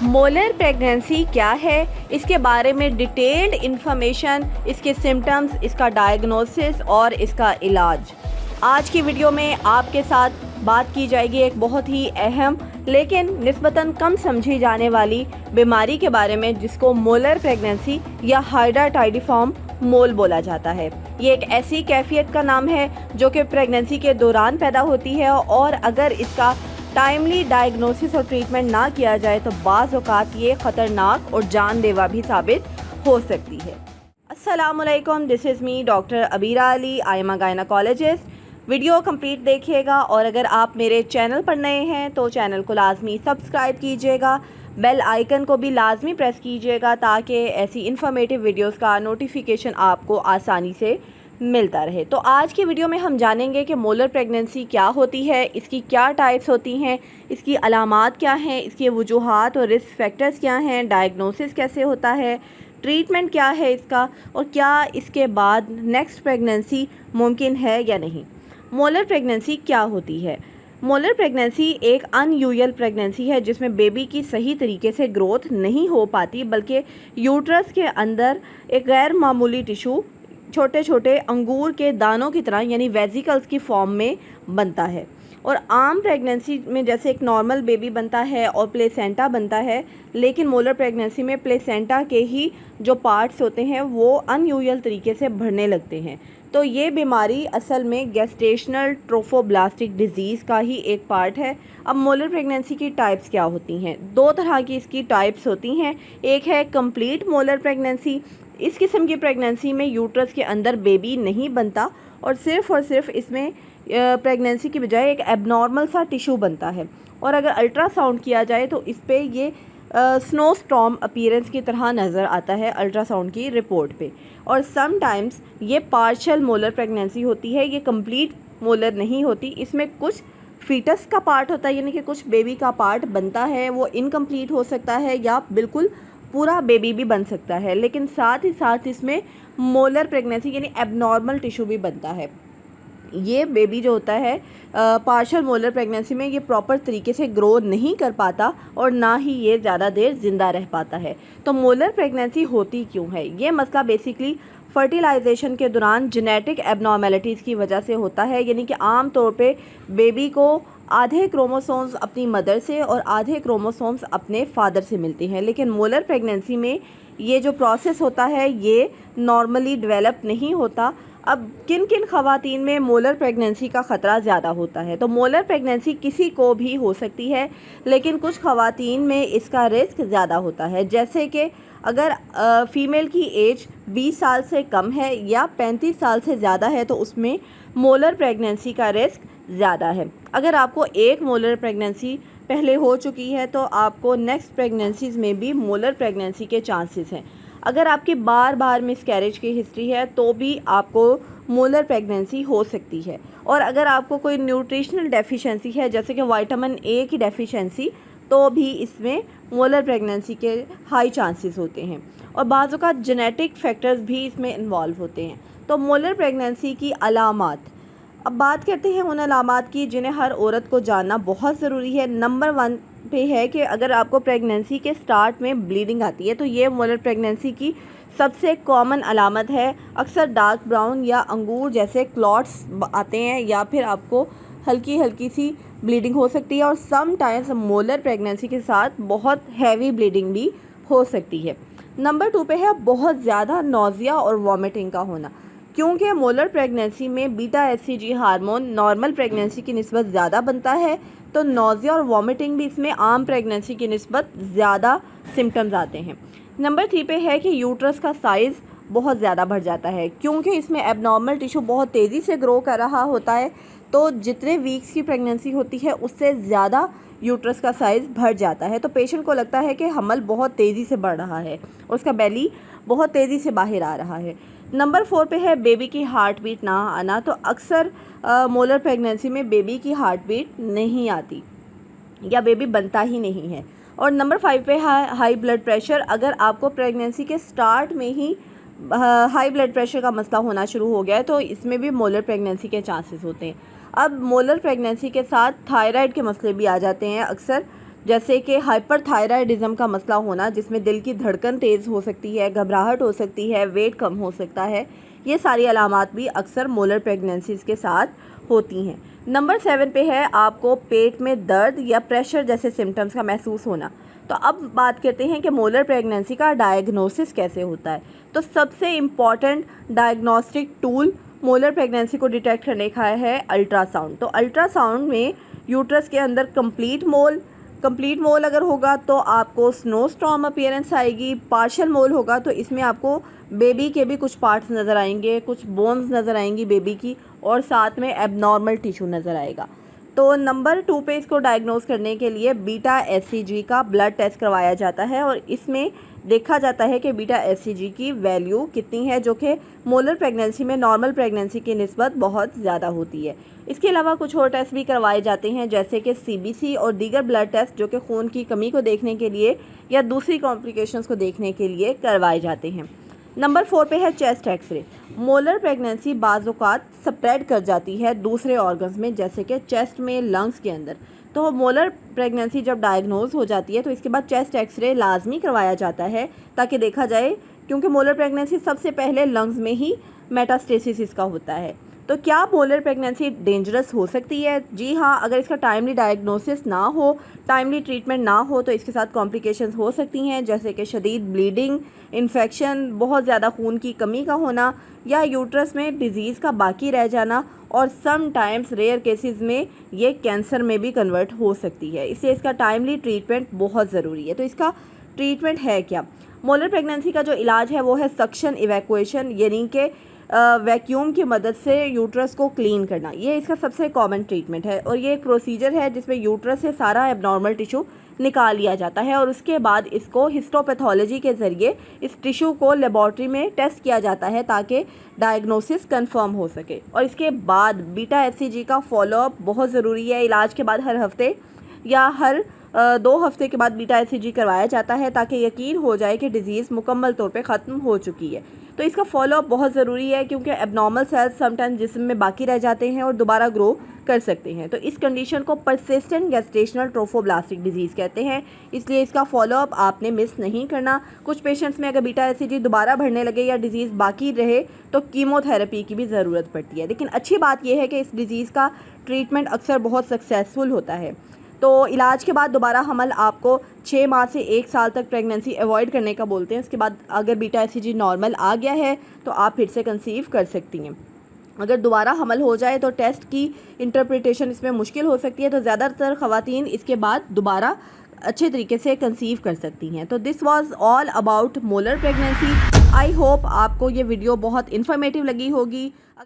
Molar pregnancy क्या है, इसके बारे में डिटेल्ड इन्फॉर्मेशन, इसके सिम्टम्स, इसका डायग्नोसिस और इसका इलाज आज की वीडियो में आपके साथ बात की जाएगी। एक बहुत ही अहम लेकिन निस्बतन कम समझी जाने वाली बीमारी के बारे में, जिसको मोलर प्रेगनेंसी या हाइड्राटाइडिफॉर्म मोल बोला जाता है। ये एक ऐसी कैफियत का नाम है जो कि प्रेगनेंसी के दौरान पैदा होती है और अगर इसका टाइमली डायग्नोसिस और ट्रीटमेंट ना किया जाए तो बाज़ औक़ात ये ख़तरनाक और जानलेवा भी साबित हो सकती है। अस्सलामुअलैकुम, this is me doctor Abira Ali, I am a gynaecologist. Video complete देखिएगा और अगर आप मेरे चैनल पर नए हैं तो चैनल को लाजमी सब्सक्राइब कीजिएगा, बेल आइकन को भी लाजमी प्रेस कीजिएगा ताकि ऐसी इन्फॉर्मेटिव वीडियोस का नोटिफिकेशन आपको आसानी से मिलता रहे। तो आज की वीडियो में हम जानेंगे कि मोलर प्रेगनेंसी क्या होती है, इसकी क्या टाइप्स होती हैं, इसकी अलामात क्या हैं, इसके वजूहात और रिस्क फैक्टर्स क्या हैं, डायग्नोसिस कैसे होता है, ट्रीटमेंट क्या है इसका और क्या इसके बाद नेक्स्ट प्रेगनेंसी मुमकिन है या नहीं। मोलर प्रेगनेंसी क्या होती है? मोलर प्रेगनेंसी एक अनयूजुअल प्रेगनेंसी है जिसमें बेबी की सही तरीके से ग्रोथ नहीं हो पाती, बल्कि यूट्रस के अंदर एक गैर मामूली टिश्यू छोटे छोटे अंगूर के दानों की तरह यानी वेजिकल्स की फॉर्म में बनता है। और आम प्रेगनेंसी में जैसे एक नॉर्मल बेबी बनता है और प्लेसेंटा बनता है, लेकिन मोलर प्रेगनेंसी में प्लेसेंटा के ही जो पार्ट्स होते हैं वो अनयूजुअल तरीके से बढ़ने लगते हैं। तो ये बीमारी असल में गेस्टेशनल ट्रोफोब्लास्टिक डिजीज़ का ही एक पार्ट है। अब मोलर प्रेगनेंसी की टाइप्स क्या होती हैं? दो तरह की इसकी टाइप्स होती हैं। एक है कंप्लीट मोलर प्रेगनेंसी। इस किस्म की प्रेगनेंसी में यूट्रस के अंदर बेबी नहीं बनता और सिर्फ इसमें प्रेगनेंसी की बजाय एक एबनॉर्मल सा टिश्यू बनता है। और अगर अल्ट्रासाउंड किया जाए तो इस पे ये स्नो स्टॉर्म अपीयरेंस की तरह नज़र आता है अल्ट्रासाउंड की रिपोर्ट पे। और समटाइम्स ये पार्शियल मोलर प्रेगनेंसी होती है, ये कंप्लीट मोलर नहीं होती। इसमें कुछ फीटस का पार्ट होता है, यानी कि कुछ बेबी का पार्ट बनता है, वो इनकम्प्लीट हो सकता है या बिल्कुल पूरा बेबी भी बन सकता है। लेकिन साथ ही साथ इसमें मोलर प्रेगनेंसी यानी एबनॉर्मल टिश्यू भी बनता है। ये बेबी जो होता है पार्शियल मोलर प्रेगनेंसी में ये प्रॉपर तरीके से ग्रो नहीं कर पाता और ना ही ये ज़्यादा देर ज़िंदा रह पाता है। तो मोलर प्रेगनेंसी होती क्यों है? ये मसला बेसिकली फर्टिलाइजेशन के दौरान जेनेटिक एबनॉर्मेलिटीज़ की वजह से होता है। यानी कि आम तौर पे बेबी को आधे क्रोमोसोम्स अपनी मदर से और आधे क्रोमोसोम्स अपने फादर से मिलते हैं, लेकिन मोलर प्रेगनेंसी में ये जो प्रोसेस होता है ये नॉर्मली डेवलप नहीं होता। अब किन किन ख़वातीन में मोलर प्रेगनेंसी का ख़तरा ज़्यादा होता है? तो मोलर प्रेगनेंसी किसी को भी हो सकती है, लेकिन कुछ ख़वातीन में इसका रिस्क ज़्यादा होता है। जैसे कि अगर फ़ीमेल की एज 20 साल से कम है या 35 साल से ज़्यादा है तो उसमें मोलर प्रेगनेंसी का रिस्क ज़्यादा है। अगर आपको एक मोलर प्रेगनेंसी पहले हो चुकी है तो आपको नेक्स्ट प्रेगनेंसीज़ में भी मोलर प्रेगनेंसी के चांसेस हैं। अगर आपकी बार बार मिसकैरेज की हिस्ट्री है तो भी आपको मोलर प्रेगनेंसी हो सकती है। और अगर आपको कोई न्यूट्रिशनल डेफिशिएंसी है जैसे कि विटामिन ए की डेफिशिएंसी, तो भी इसमें मोलर प्रेगनेंसी के हाई चांसेस होते हैं। और बाज़ औक़ात जेनेटिक फैक्टर्स भी इसमें इन्वॉल्व होते हैं। तो मोलर प्रेगनेंसी की अलामात, अब बात करते हैं उन अलामात की जिन्हें हर औरत को जानना बहुत ज़रूरी है। नंबर 1 पे है कि अगर आपको प्रेगनेंसी के स्टार्ट में ब्लीडिंग आती है तो ये मोलर प्रेगनेंसी की सबसे कॉमन अलामत है। अक्सर डार्क ब्राउन या अंगूर जैसे क्लॉट्स आते हैं या फिर आपको हल्की हल्की सी ब्लीडिंग हो सकती है और सम टाइम्स मोलर प्रेगनेंसी के साथ बहुत हैवी ब्लीडिंग भी हो सकती है। नंबर 2 पे है बहुत ज़्यादा नौजिया और वॉमिटिंग का होना। क्योंकि मोलर प्रेगनेंसी में beta HCG hormone normal pregnancy की निस्बत ज़्यादा बनता है, तो नौजिया और वॉमिटिंग भी इसमें आम प्रेगनेंसी की निस्बत ज़्यादा सिम्टम्स आते हैं। नंबर 3 पे है कि यूट्रस का साइज़ बहुत ज़्यादा बढ़ जाता है। क्योंकि इसमें एबनॉर्मल टिश्यू बहुत तेज़ी से ग्रो कर रहा होता है, तो जितने वीक्स की प्रेगनेंसी होती है उससे ज़्यादा यूट्रस का साइज़ बढ़ जाता है। तो पेशेंट को लगता है कि हमल बहुत तेज़ी से बढ़ रहा है, उसका बेली बहुत तेज़ी से बाहर आ रहा है। नंबर 4 पे है बेबी की हार्ट बीट ना आना। तो अक्सर मोलर प्रेगनेंसी में बेबी की हार्ट बीट नहीं आती या बेबी बनता ही नहीं है। और नंबर 5 पे है हाई ब्लड प्रेशर। अगर आपको प्रेगनेंसी के स्टार्ट में ही हाई ब्लड प्रेशर का मसला होना शुरू हो गया है तो इसमें भी मोलर प्रेगनेंसी के चांसेस होते हैं। अब मोलर प्रेगनेंसी के साथ थायराइड के मसले भी आ जाते हैं अक्सर। जैसे कि हाइपरथायराइडिज्म का मसला होना, जिसमें दिल की धड़कन तेज़ हो सकती है, घबराहट हो सकती है, वेट कम हो सकता है। ये सारी अलामात भी अक्सर मोलर प्रेगनेंसीज़ के साथ होती हैं। नंबर 7 पे है आपको पेट में दर्द या प्रेशर जैसे सिम्टम्स का महसूस होना। तो अब बात करते हैं कि मोलर प्रेगनेंसी का डायग्नोसिस कैसे होता है। तो सबसे important diagnostic tool molar pregnancy को डिटेक्ट करने का है अल्ट्रासाउंड। तो अल्ट्रासाउंड में यूट्रस के अंदर कंप्लीट मोल अगर होगा तो आपको स्नोस्टॉर्म अपीयरेंस आएगी। पार्शियल मोल होगा तो इसमें आपको बेबी के भी कुछ पार्ट्स नज़र आएंगे, कुछ बोन्स नज़र आएंगी बेबी की, और साथ में एबनॉर्मल टिश्यू नज़र आएगा। तो नंबर 2 पे इसको डायग्नोस करने के लिए बीटा एचसीजी का ब्लड टेस्ट करवाया जाता है और इसमें देखा जाता है कि बीटा एचसीजी की वैल्यू कितनी है, जो कि मोलर प्रेगनेंसी में नॉर्मल प्रेगनेंसी की निस्बत बहुत ज़्यादा होती है। इसके अलावा कुछ और टेस्ट भी करवाए जाते हैं, जैसे कि सीबीसी और दीगर ब्लड टेस्ट, जो कि खून की कमी को देखने के लिए या दूसरी कॉम्प्लिकेशंस को देखने के लिए करवाए जाते हैं। नंबर 4 पे है चेस्ट एक्सरे। मोलर प्रेगनेंसी बाज़-औक़ात स्प्रेड कर जाती है दूसरे ऑर्गन्स में, जैसे कि चेस्ट में, लंग्स के अंदर। तो मोलर प्रेगनेंसी जब डायग्नोज हो जाती है तो इसके बाद चेस्ट एक्सरे लाजमी करवाया जाता है, ताकि देखा जाए, क्योंकि मोलर प्रेगनेंसी सबसे पहले लंग्स में ही मेटास्टेसिस इसका होता है। तो क्या मोलर प्रेगनेंसी डेंजरस हो सकती है? जी हाँ, अगर इसका टाइमली डायग्नोसिस ना हो, टाइमली ट्रीटमेंट ना हो, तो इसके साथ कॉम्प्लिकेशंस हो सकती हैं, जैसे कि शदीद ब्लीडिंग, इन्फेक्शन, बहुत ज़्यादा खून की कमी का होना, या यूट्रस में डिज़ीज़ का बाकी रह जाना, और सम टाइम्स रेयर केसेस में ये कैंसर में भी कन्वर्ट हो सकती है। इसलिए इसका टाइमली ट्रीटमेंट बहुत ज़रूरी है। तो इसका ट्रीटमेंट है क्या? मोलर प्रेगनेंसी का जो इलाज है वो है सक्शन इवैक्यूएशन, यानी कि वैक्यूम की मदद से यूट्रस को क्लीन करना। ये इसका सबसे कॉमन ट्रीटमेंट है और ये एक प्रोसीजर है जिसमें यूट्रस से सारा एबनॉर्मल टिश्यू निकाल लिया जाता है और उसके बाद इसको हिस्टोपैथोलॉजी के ज़रिए इस टिश्यू को लेबॉर्ट्री में टेस्ट किया जाता है ताकि डायग्नोसिस कंफर्म हो सके। और इसके बाद बीटा एचसीजी का फॉलोअप बहुत ज़रूरी है। इलाज के बाद हर हफ्ते या हर 2 हफ्ते के बाद बीटा एचसीजी करवाया जाता है, ताकि यकीन हो जाए कि डिज़ीज़ मुकम्मल तौर पे ख़त्म हो चुकी है। तो इसका फॉलोअप बहुत ज़रूरी है, क्योंकि एबनॉर्मल सेल्स समटाइम जिस्म में बाकी रह जाते हैं और दोबारा ग्रो कर सकते हैं। तो इस कंडीशन को परसिस्टेंट गेस्टेशनल ट्रोफोब्लास्टिक डिजीज़ कहते हैं, इसलिए इसका फॉलोअप आपने मिस नहीं करना। कुछ पेशेंट्स में अगर बीटा एचसीजी दोबारा बढ़ने लगे या डिज़ीज़ बाकी रहे तो कीमोथेरेपी की भी ज़रूरत पड़ती है। लेकिन अच्छी बात यह है कि इस डिज़ीज़ का ट्रीटमेंट अक्सर बहुत सक्सेसफुल होता है। तो इलाज के बाद दोबारा हमल आपको 6 माह से 1 साल तक प्रेगनेंसी अवॉइड करने का बोलते हैं। उसके बाद अगर बीटा एचसीजी नॉर्मल आ गया है तो आप फिर से कंसीव कर सकती हैं। अगर दोबारा हमल हो जाए तो टेस्ट की इंटरप्रिटेशन इसमें मुश्किल हो सकती है, तो ज़्यादातर ख़वातीन इसके बाद दोबारा अच्छे तरीके से कंसीव कर सकती हैं। तो this was all about molar pregnancy. I hope आपको ये वीडियो बहुत इन्फॉर्मेटिव लगी होगी।